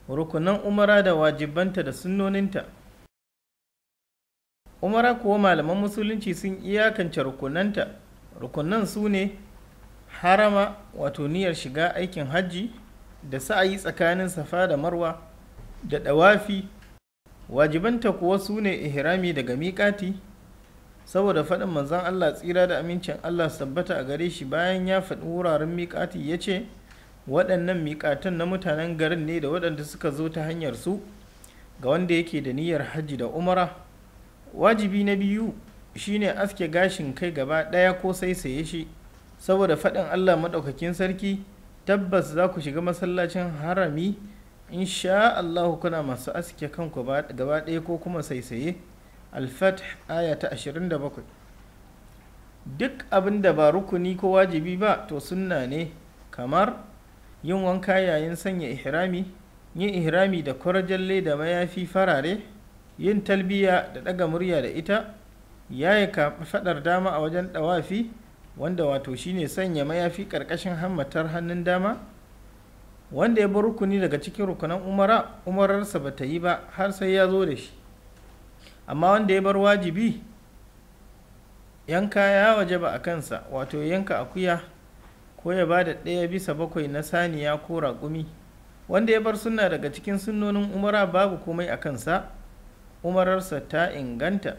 rukunan umara da wajibanta da sunnoninta. Umara kuwa malaman musulunci sun iyakance rukunanta. Rukunan su ne harama, wato niyyar shiga aikin hajji, da sa'ayi tsakanin safa da marwa, da ɗawafi. Wajibanta kuwa su ne ihrami daga miƙati, saboda faɗin manzon Allah tsira da amincin Allah su tabbata a gare shi bayan ya faɗi wuraren miƙati ya ce, waɗannan miƙatan na mutanen garin ne da waɗanda suka zo ta hanyar su, ga wanda yake da niyyar hajji da umara. Wajibi na biyu shine aske gashin kai gaba ɗaya ko saisaye shi, saboda faɗin Allah maɗaukakin sarki, tabbas za ku shiga masallacin harami insha Allah kuna masu aske kanku gaba ɗaya ko kuma saisaye. Al-Fath aya ta 27. Duk abin da ba rukuni ko wajibi ba to sunna ne, kamar yin wanka yayin sanya ihrami, yin ihrami da kwarjalle da mayafi farare, yin talbiya da ɗaga murya da ita, yayi faɗar dama a wajen ɗawafi, wanda wato shine sanya mayafi ƙarƙashin hammatar hannun dama. Wanda ya bar rukuni daga cikin rukunan umararsa ba ta yi ba har sai ya zo da shi. Amma wanda ya bar wajibi, yanka ya wajaba a kansa, wato yanka akuya ko ya ba da 1/7 na saniya ko raƙumi. Wanda ya bar sunna daga cikin sunnonin umara babu komai a kansa, umararsa ta inganta.